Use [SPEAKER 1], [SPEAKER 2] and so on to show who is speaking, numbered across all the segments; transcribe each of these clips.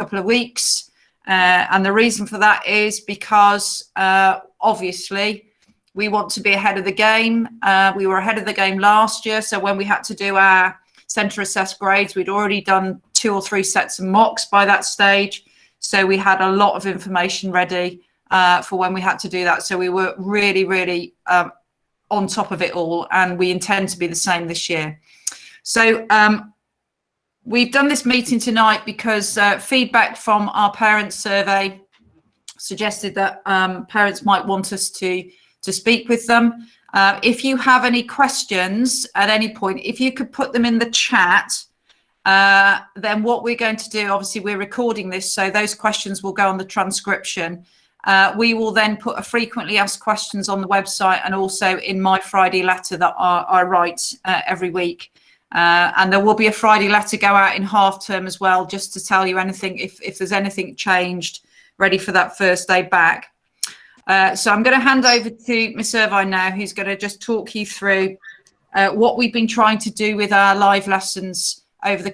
[SPEAKER 1] couple of weeks. And the reason for that is because obviously we want to be ahead of the game. We were ahead of the game last year. So when we had to do our centre assessed grades, we'd already done 2 or 3 sets of mocks by that stage. So we had a lot of information ready for when we had to do that. So we were really, really on top of it all. And we intend to be the same this year. So we've done this meeting tonight because feedback from our parents survey suggested that parents might want us to speak with them. If you have any questions at any point, if you could put them in the chat, then what we're going to do, obviously we're recording this, so those questions will go on the transcription. We will then put a frequently asked questions on the website and also in my Friday letter that I write every week. And there will be a Friday letter go out in half term as well, just to tell you anything, if there's anything changed, ready for that first day back. So I'm going to hand over to Miss Irvine now, who's going to just talk you through what we've been trying to do with our live lessons over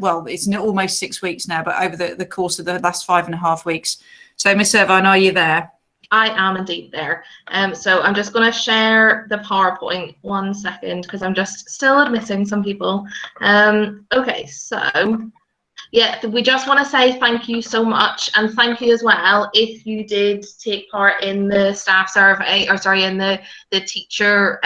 [SPEAKER 1] well, it's almost 6 weeks now, but over the course of the last 5.5 weeks. So Miss Irvine, are you there?
[SPEAKER 2] I am indeed there. So I'm just going to share the PowerPoint 1 second because I'm just still admitting some people. Okay, so yeah, we just want to say thank you so much, and thank you as well if you did take part in the staff survey, or sorry, in the teacher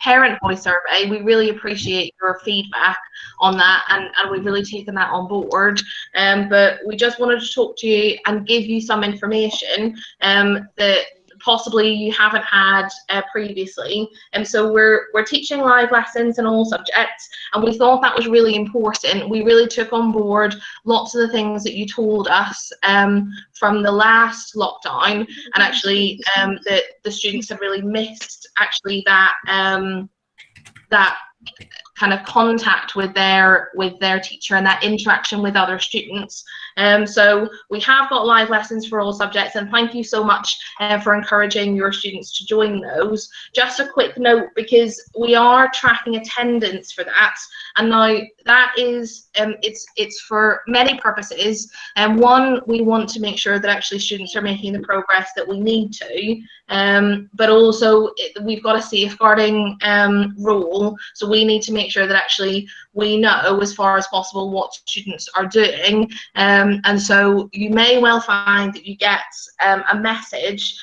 [SPEAKER 2] parent voice survey. We really appreciate your feedback on that, and we've really taken that on board. But we just wanted to talk to you and give you some information that possibly you haven't had previously. And so we're teaching live lessons in all subjects, and we thought that was really important. We really took on board lots of the things that you told us from the last lockdown, and actually that the students have really missed actually that that kind of contact with their teacher and that interaction with other students. So we have got live lessons for all subjects, and thank you so much for encouraging your students to join those. Just a quick note, because we are tracking attendance for that, and now that is it's for many purposes. And one, we want to make sure that actually students are making the progress that we need to, but also we've got a safeguarding rule, so we need to make sure that actually we know as far as possible what students are doing. And so you may well find that you get a message,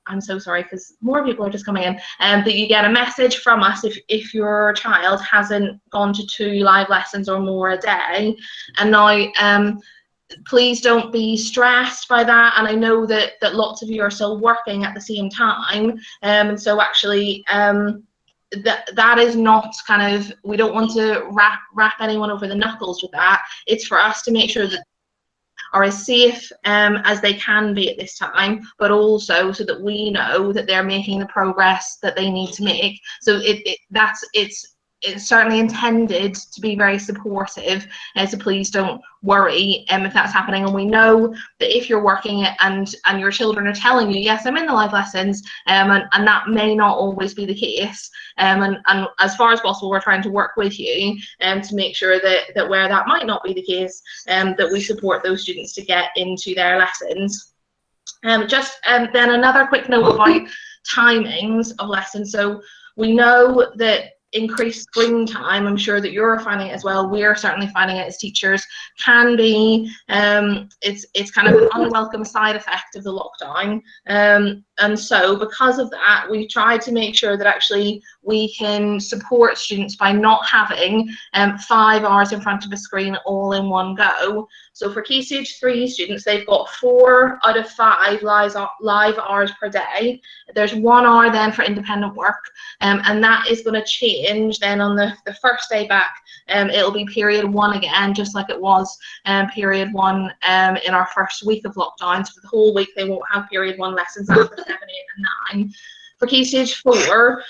[SPEAKER 2] I'm so sorry because more people are just coming in, that you get a message from us if your child hasn't gone to 2 live lessons or more a day. And now please don't be stressed by that, and I know that lots of you are still working at the same time, and so actually that is not kind of, we don't want to wrap anyone over the knuckles with that. It's for us to make sure that are as safe as they can be at this time, but also so that we know that they're making the progress that they need to make. So it's certainly intended to be very supportive, so please don't worry if that's happening. And we know that if you're working and your children are telling you, yes, I'm in the live lessons, and that may not always be the case, and as far as possible we're trying to work with you to make sure that where that might not be the case, that we support those students to get into their lessons. Then another quick note about timings of lessons. So we know that increased screen time, I'm sure that you're finding it as well, we're certainly finding it as teachers, can be it's kind of an unwelcome side effect of the lockdown, and so because of that we've tried to make sure that actually we can support students by not having 5 hours in front of a screen all in one go. So for Key Stage 3 students, they've got 4 out of 5 live hours per day. There's 1 hour then for independent work, and that is going to change then on the first day back. It'll be period 1 again, just like it was period 1 in our first week of lockdown. So for the whole week they won't have period 1 lessons after 7, 8 and 9. For Key Stage 4,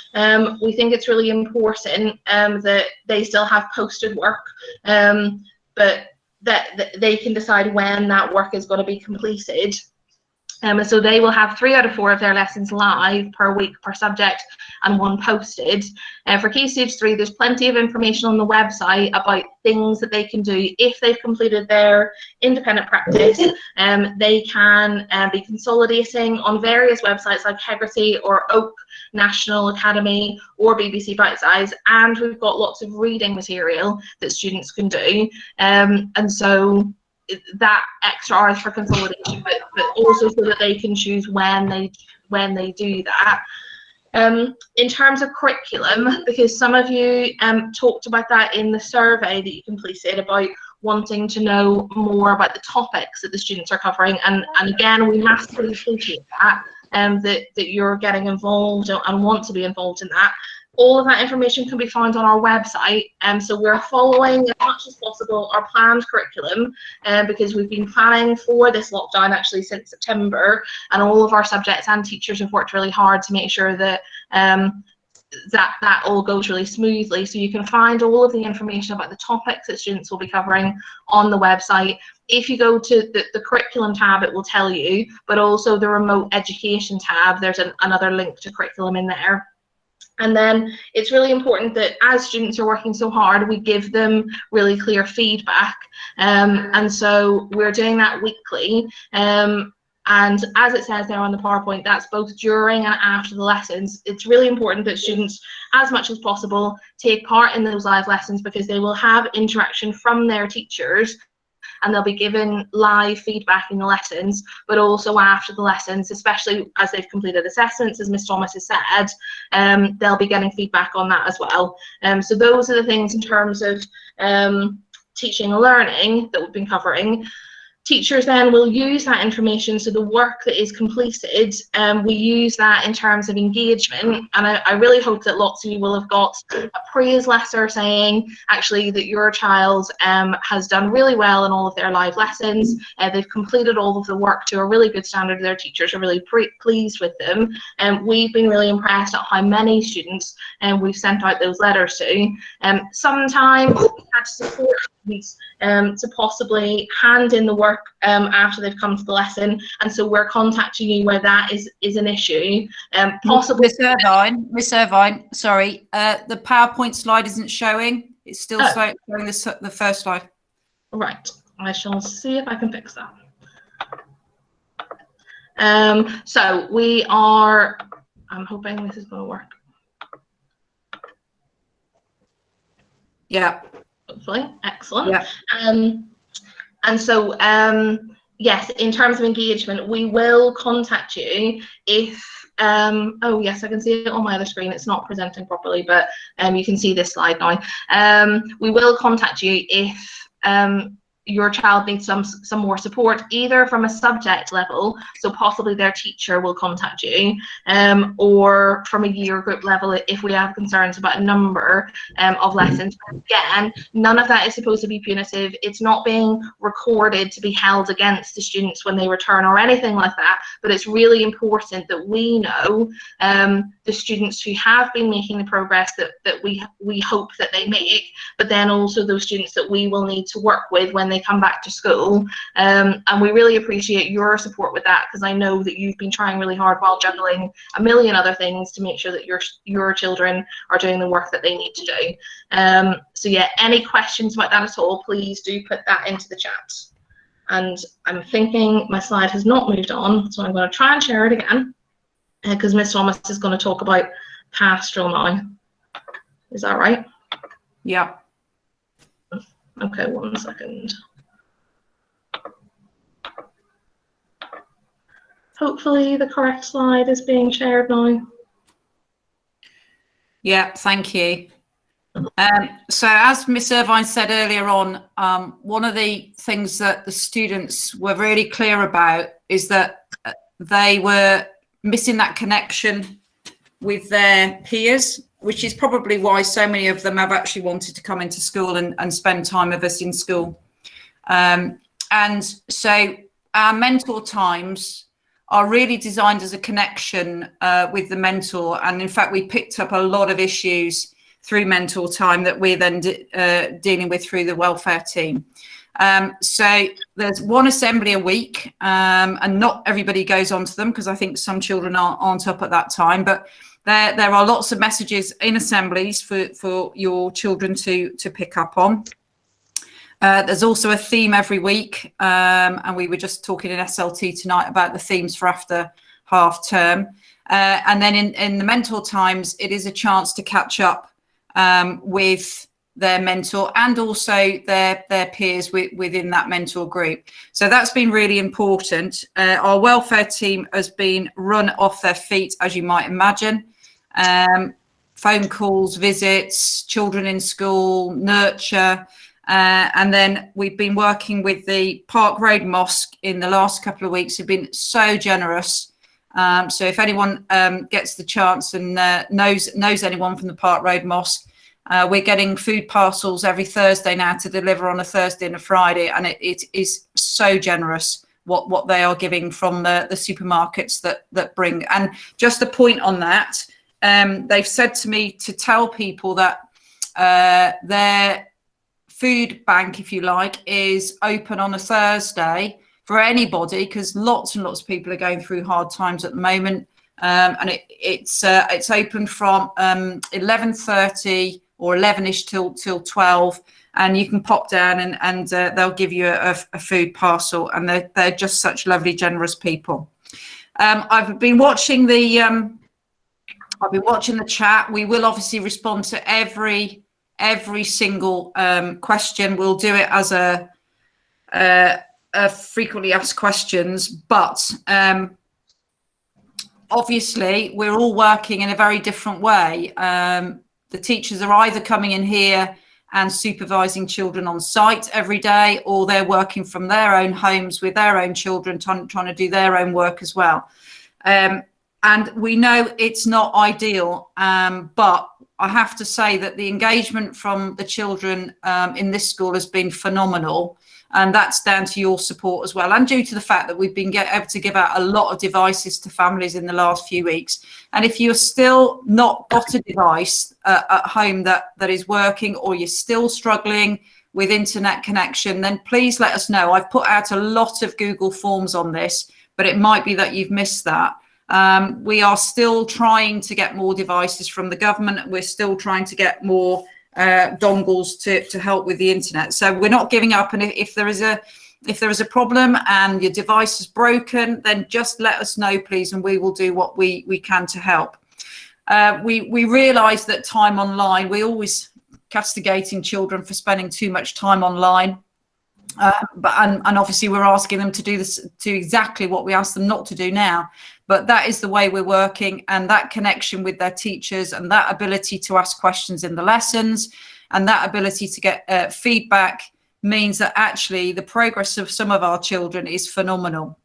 [SPEAKER 2] we think it's really important that they still have posted work, but that they can decide when that work is going to be completed. So they will have 3 out of 4 of their lessons live per week per subject and 1 posted. For Key Stage 3, there's plenty of information on the website about things that they can do if they've completed their independent practice. They can be consolidating on various websites like Hegarty or Oak National Academy or BBC Bitesize, and we've got lots of reading material that students can do. And so that extra hours for consolidation, but also so that they can choose when they do that. In terms of curriculum, because some of you talked about that in the survey that you completed about wanting to know more about the topics that the students are covering, and again, we massively appreciate that, that you're getting involved and want to be involved in that. All of that information can be found on our website, so we're following as much as possible our planned curriculum, because we've been planning for this lockdown actually since September, and all of our subjects and teachers have worked really hard to make sure that that all goes really smoothly. So you can find all of the information about the topics that students will be covering on the website. If you go to the curriculum tab, it will tell you, but also the remote education tab, there's another link to curriculum in there. And then it's really important that as students are working so hard, we give them really clear feedback. And so we're doing that weekly. And as it says there on the PowerPoint, that's both during and after the lessons. It's really important that students, as much as possible, take part in those live lessons, because they will have interaction from their teachers, and they'll be given live feedback in the lessons, but also after the lessons, especially as they've completed assessments, as Miss Thomas has said, they'll be getting feedback on that as well. So those are the things in terms of teaching and learning that we've been covering. Teachers then will use that information, so the work that is completed, we use that in terms of engagement, and I really hope that lots of you will have got a praise letter saying actually that your child has done really well in all of their live lessons, they've completed all of the work to a really good standard, their teachers are really pleased with them, and we've been really impressed at how many students we've sent out those letters to. Sometimes we've had to support students to possibly hand in the work after they've come to the lesson, and so we're contacting you where that is an issue. Possibly,
[SPEAKER 1] Miss Irvine, sorry, the PowerPoint slide isn't showing. It's still showing the first slide.
[SPEAKER 2] Right, I shall see if I can fix that. So we are, I'm hoping this is going to work.
[SPEAKER 1] Yeah.
[SPEAKER 2] Hopefully, excellent.
[SPEAKER 1] Yeah.
[SPEAKER 2] And so, yes, in terms of engagement, we will contact you if, oh yes, I can see it on my other screen. It's not presenting properly, but you can see this slide now. We will contact you if your child needs some more support, either from a subject level, so possibly their teacher will contact you, or from a year group level if we have concerns about a number of lessons. Again, none of that is supposed to be punitive. It's not being recorded to be held against the students when they return or anything like that, but it's really important that we know the students who have been making the progress that we hope that they make, but then also those students that we will need to work with when they come back to school, and we really appreciate your support with that, because I know that you've been trying really hard while juggling a million other things to make sure that your children are doing the work that they need to do. So yeah, any questions about that at all, please do put that into the chat. And I'm thinking my slide has not moved on, so I'm going to try and share it again, because Miss Thomas is going to talk about pastoral now. Is that right?
[SPEAKER 1] Yeah.
[SPEAKER 2] Okay, 1 second. Hopefully the correct slide is being shared now.
[SPEAKER 1] Yeah, thank you. So as Miss Irvine said earlier on, one of the things that the students were really clear about is that they were missing that connection with their peers, which is probably why so many of them have actually wanted to come into school and spend time with us in school. And so our mentor times are really designed as a connection with the mentor. And in fact, we picked up a lot of issues through mentor time that we're then dealing with through the welfare team. So there's one assembly a week, and not everybody goes onto them because I think some children aren't up at that time, but there are lots of messages in assemblies for your children to pick up on. There's also a theme every week, and we were just talking in SLT tonight about the themes for after half term. And then in the mentor times, it is a chance to catch up with their mentor and also their peers within that mentor group. So that's been really important. Our welfare team has been run off their feet, as you might imagine. Phone calls, visits, children in school, nurture. And then we've been working with the Park Road Mosque in the last couple of weeks. Have been so generous. So if anyone gets the chance and knows anyone from the Park Road Mosque, we're getting food parcels every Thursday now to deliver on a Thursday and a Friday, and it is so generous what they are giving from the supermarkets that bring. And just a point on that, they've said to me to tell people that their food bank, if you like, is open on a Thursday for anybody, because lots and lots of people are going through hard times at the moment, and it's open from 11:30 or 11ish till 12, and you can pop down and they'll give you a food parcel, and they're just such lovely, generous people. I've been watching the chat. We will obviously respond to every single question. We'll do it as a frequently asked questions, but obviously we're all working in a very different way. The teachers are either coming in here and supervising children on site every day, or they're working from their own homes with their own children, trying to do their own work as well. And we know it's not ideal, but I have to say that the engagement from the children in this school has been phenomenal, and that's down to your support as well, and due to the fact that we've been able to give out a lot of devices to families in the last few weeks. And if you're still not got a device at home that is working, or you're still struggling with internet connection, then please let us know. I've put out a lot of Google Forms on this, but it might be that you've missed that. We are still trying to get more devices from the government. We're still trying to get more dongles to help with the internet. So we're not giving up. And if there is a problem and your device is broken, then just let us know, please, and we will do what we can to help. We realise that time online, we're always castigating children for spending too much time online. But obviously we're asking them to do exactly what we ask them not to do now. But that is the way we're working, and that connection with their teachers and that ability to ask questions in the lessons and that ability to get feedback means that actually the progress of some of our children is phenomenal.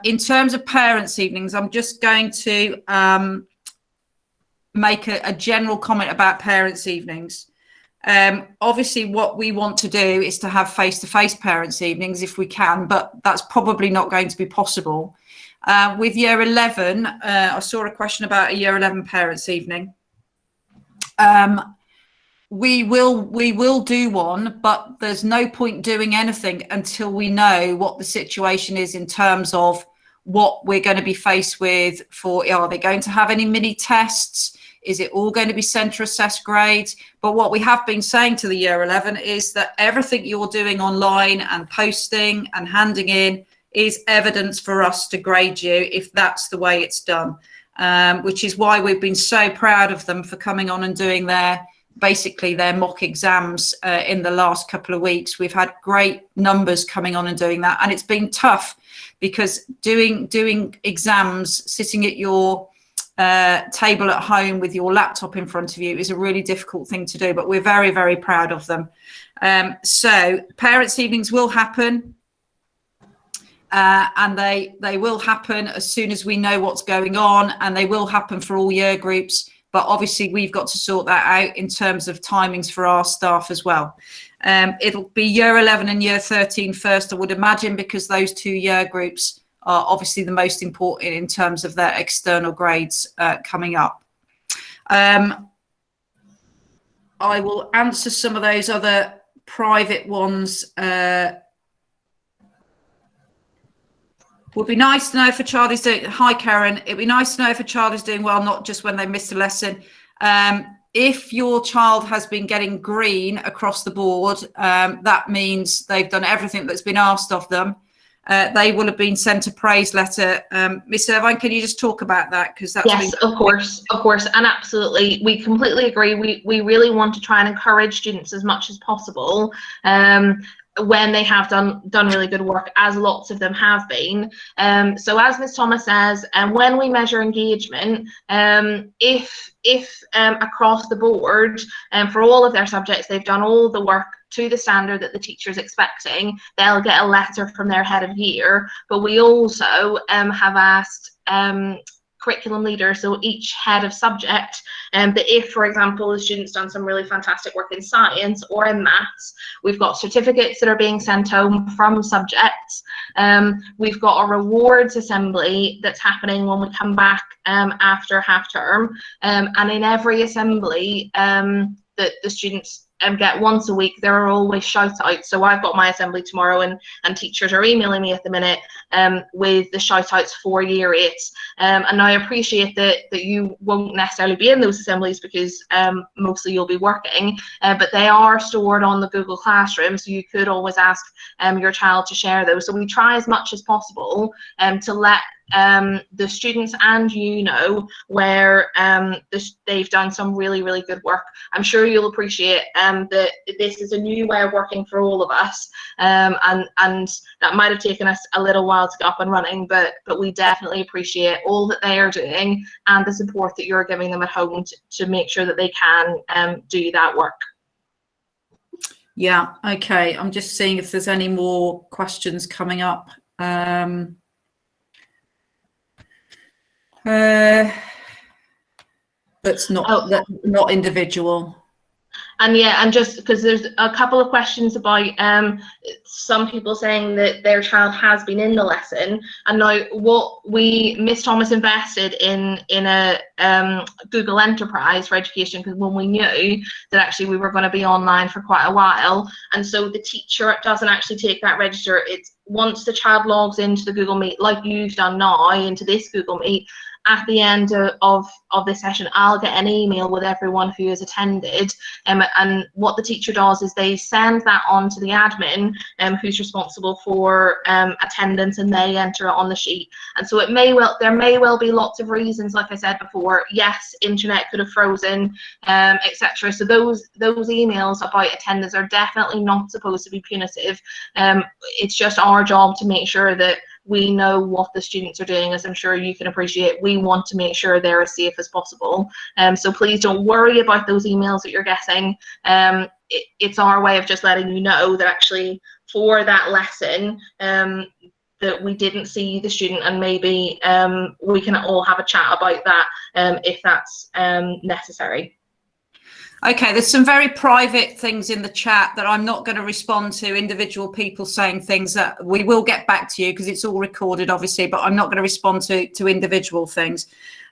[SPEAKER 1] In terms of parents' evenings, I'm just going to make a general comment about parents' evenings. Obviously what we want to do is to have face-to-face parents' evenings if we can, but that's probably not going to be possible. With year 11, I saw a question about a year 11 parents' evening. We will do one, but there's no point doing anything until we know what the situation is in terms of what we're going to be faced with. Are they going to have any mini tests? Is it all going to be centre assessed grades? But what we have been saying to the year 11 is that everything you're doing online and posting and handing in is evidence for us to grade you if that's the way it's done, which is why we've been so proud of them for coming on and doing their mock exams in the last couple of weeks. We've had great numbers coming on and doing that, and it's been tough because doing exams, sitting at your table at home with your laptop in front of you is a really difficult thing to do, but we're very, very proud of them. So parents' evenings will happen. And they will happen as soon as we know what's going on, and they will happen for all year groups. But obviously we've got to sort that out in terms of timings for our staff as well. It'll be year 11 and year 13 first, I would imagine, because those two year groups are obviously the most important in terms of their external grades coming up. I will answer some of those other private ones. Would be nice to know if a child is doing. Hi, Karen. It'd be nice to know if a child is doing well, not just when they missed a lesson. If your child has been getting green across the board, that means they've done everything that's been asked of them. They will have been sent a praise letter. Miss Irvine, can you just talk about that? Because that's
[SPEAKER 2] yes, of course, and absolutely, we completely agree. We really want to try and encourage students as much as possible. When they have done really good work, as lots of them have been. So as Ms. Thomas says, when we measure engagement, if across the board for all of their subjects they've done all the work to the standard that the teacher is expecting, they'll get a letter from their head of year. But we also have asked curriculum leader, so each head of subject, that if, for example, the student's done some really fantastic work in science or in maths, we've got certificates that are being sent home from subjects. We've got a rewards assembly that's happening when we come back after half term, and in every assembly that the students get once a week, there are always shout outs. So I've got my assembly tomorrow, and teachers are emailing me at the minute with the shout outs for year 8. And I appreciate that you won't necessarily be in those assemblies because mostly you'll be working, but they are stored on the Google Classroom, so you could always ask your child to share those. So we try as much as possible to let the students and know where they've done some really good work. I'm sure you'll appreciate that this is a new way of working for all of us, and that might have taken us a little while to get up and running, but we definitely appreciate all that they are doing and the support that you're giving them at home to make sure that they can do that work.
[SPEAKER 1] Yeah, okay, I'm just seeing if there's any more questions coming up. That's not individual.
[SPEAKER 2] And yeah, and just because there's a couple of questions about some people saying that their child has been in the lesson, and now what Miss Thomas invested in a Google Enterprise for Education, because when we knew that actually we were going to be online for quite a while, and so the teacher doesn't actually take that register. It's once the child logs into the Google Meet, like you've done now, into this Google Meet, at the end of this session, I'll get an email with everyone who has attended, and what the teacher does is they send that on to the admin, who's responsible for attendance, and they enter it on the sheet. And so there may well be lots of reasons, like I said before. Yes, internet could have frozen, etc. So those emails about attendance are definitely not supposed to be punitive. It's just our job to make sure that we know what the students are doing. As I'm sure you can appreciate, we want to make sure they're as safe as possible. So please don't worry about those emails that you're getting. It's our way of just letting you know that actually for that lesson that we didn't see the student, and maybe we can all have a chat about that if that's necessary.
[SPEAKER 1] Okay, there's some very private things in the chat that I'm not going to respond to, individual people saying things that we will get back to you because it's all recorded, obviously, but I'm not going to respond to individual things.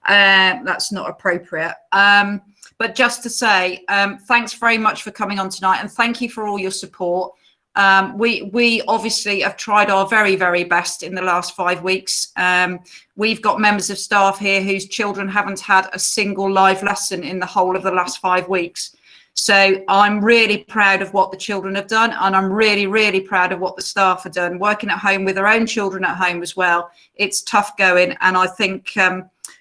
[SPEAKER 1] That's not appropriate. But just to say, thanks very much for coming on tonight, and thank you for all your support. We obviously have tried our very best in the last 5 weeks. We've got members of staff here whose children haven't had a single live lesson in the whole of the last 5 weeks. So I'm really proud of what the children have done, and I'm really proud of what the staff have done, working at home with their own children at home as well. It's tough going, and I think,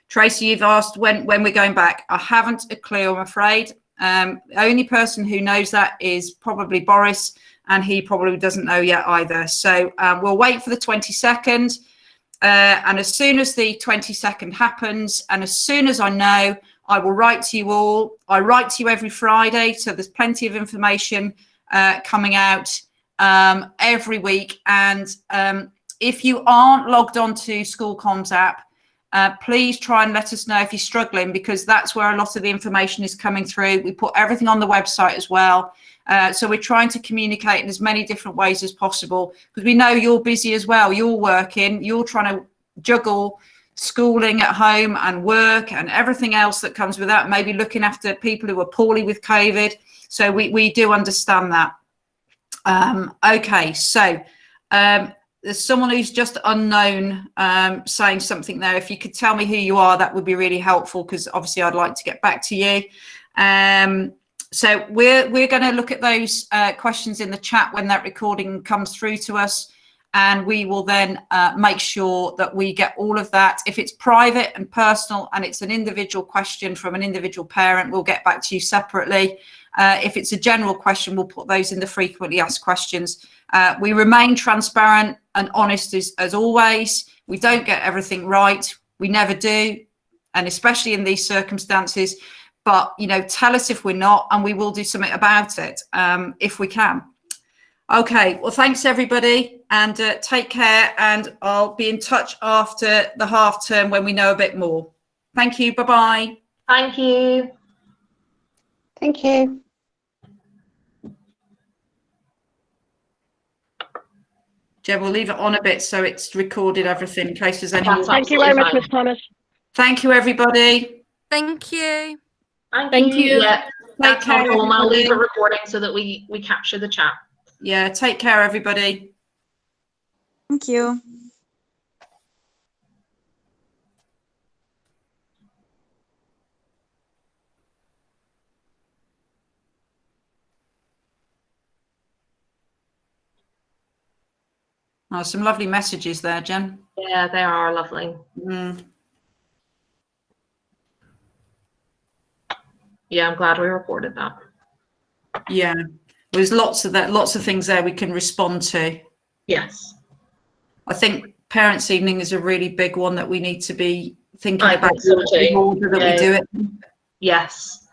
[SPEAKER 1] Tracy, you've asked when we're going back. I haven't a clue, I'm afraid. The only person who knows that is probably Boris, and he probably doesn't know yet either. So we'll wait for the 22nd. And as soon as the 22nd happens, and as soon as I know, I will write to you all. I write to you every Friday, so there's plenty of information coming out every week. And if you aren't logged on to School Comms app, please try and let us know if you're struggling, because that's where a lot of the information is coming through. We put everything on the website as well. So we're trying to communicate in as many different ways as possible, because we know you're busy as well. You're working, you're trying to juggle schooling at home and work and everything else that comes with that, maybe looking after people who are poorly with COVID. So we do understand that. Okay, so there's someone who's just unknown saying something there. If you could tell me who you are, that would be really helpful, because obviously I'd like to get back to you. So we're going to look at those questions in the chat when that recording comes through to us, and we will then make sure that we get all of that. If it's private and personal and it's an individual question from an individual parent, we'll get back to you separately. If it's a general question, we'll put those in the frequently asked questions. We remain transparent and honest as always. We don't get everything right. We never do, and especially in these circumstances. But, you know, tell us if we're not, and we will do something about it if we can. Okay, well, thanks, everybody, and take care. And I'll be in touch after the half term when we know a bit more. Thank you. Bye-bye.
[SPEAKER 2] Thank you.
[SPEAKER 3] Thank you.
[SPEAKER 1] Jeb, we'll leave it on a bit so it's recorded everything in case there's any more.
[SPEAKER 3] Thank you very much, Ms. Thomas.
[SPEAKER 1] Thank you, everybody.
[SPEAKER 4] Thank you.
[SPEAKER 2] Thank you. Yeah, that's
[SPEAKER 1] care,
[SPEAKER 2] not home. I'll leave it
[SPEAKER 1] everybody.
[SPEAKER 2] recording so that we capture the chat.
[SPEAKER 1] Yeah, take care, everybody.
[SPEAKER 4] Thank you.
[SPEAKER 1] Oh, some lovely messages there, Jen.
[SPEAKER 2] Yeah, they are lovely. Yeah, I'm glad we recorded that.
[SPEAKER 1] Yeah, there's lots of that, lots of things there we can respond to.
[SPEAKER 2] Yes.
[SPEAKER 1] I think Parents' Evening is a really big one that we need to be thinking
[SPEAKER 2] I
[SPEAKER 1] about
[SPEAKER 2] think so too.
[SPEAKER 1] the order that we do it.
[SPEAKER 2] Yes.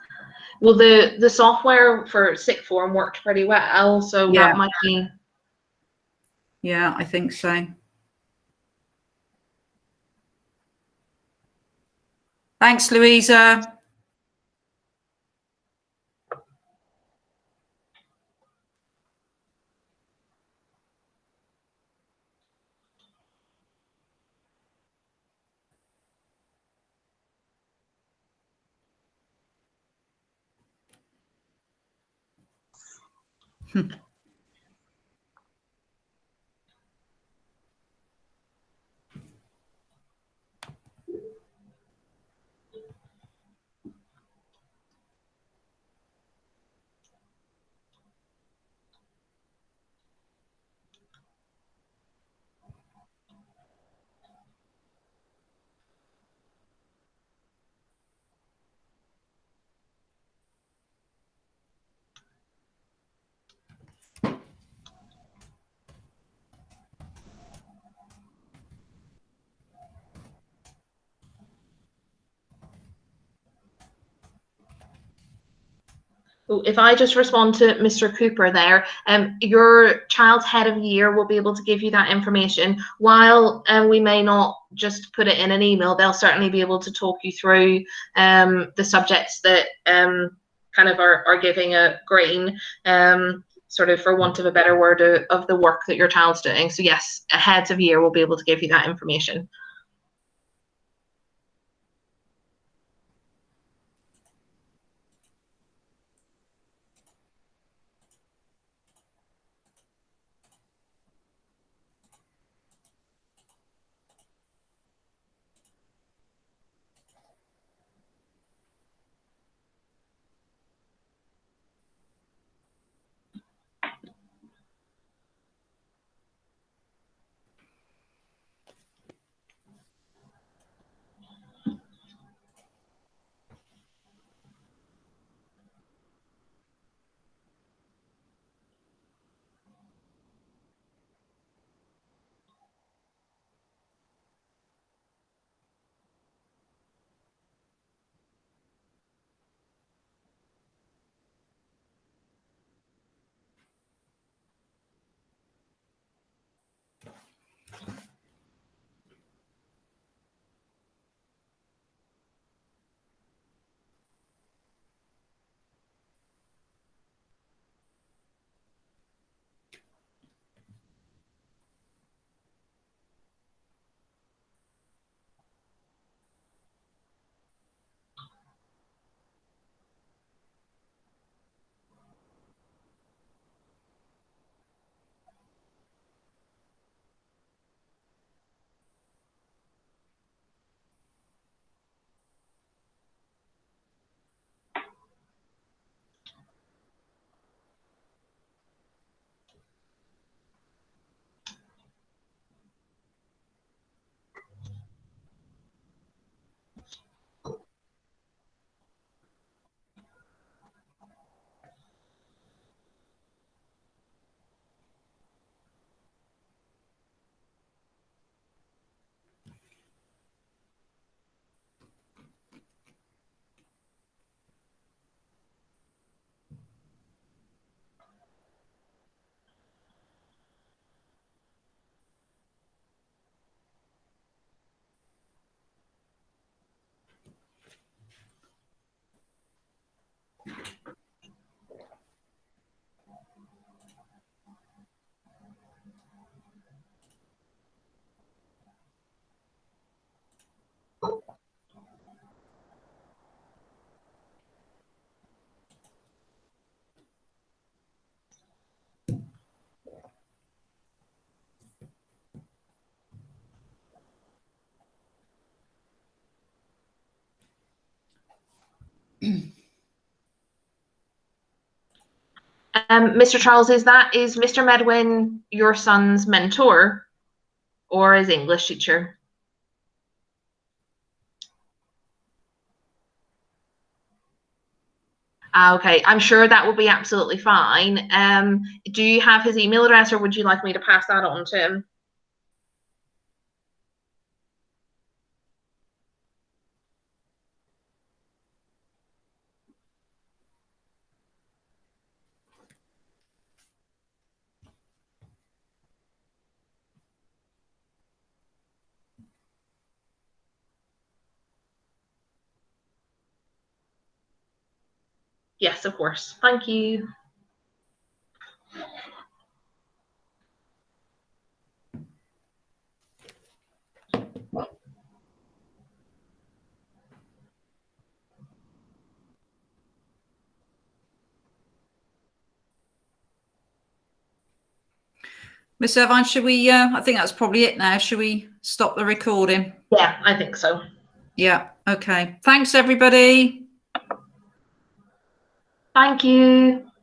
[SPEAKER 2] Well, the software for sixth form worked pretty well, so
[SPEAKER 1] Yeah.
[SPEAKER 2] that might be.
[SPEAKER 1] Yeah, I think so. Thanks, Louisa.
[SPEAKER 2] If I just respond to Mr. Cooper there, your child's head of year will be able to give you that information. While we may not just put it in an email, they'll certainly be able to talk you through the subjects that kind of are giving a green, sort of for want of a better word, of the work that your child's doing. So yes, a heads of year will be able to give you that information. Mr. Charles, is Mr. Medwin your son's mentor or his English teacher? Okay, I'm sure that will be absolutely fine. Do you have his email address, or would you like me to pass that on to him? Yes, of course. Thank you.
[SPEAKER 1] Miss Evans, should we, I think that's probably it now. Should we stop the recording?
[SPEAKER 2] Yeah, I think so.
[SPEAKER 1] Yeah, okay. Thanks, everybody.
[SPEAKER 2] Thank you.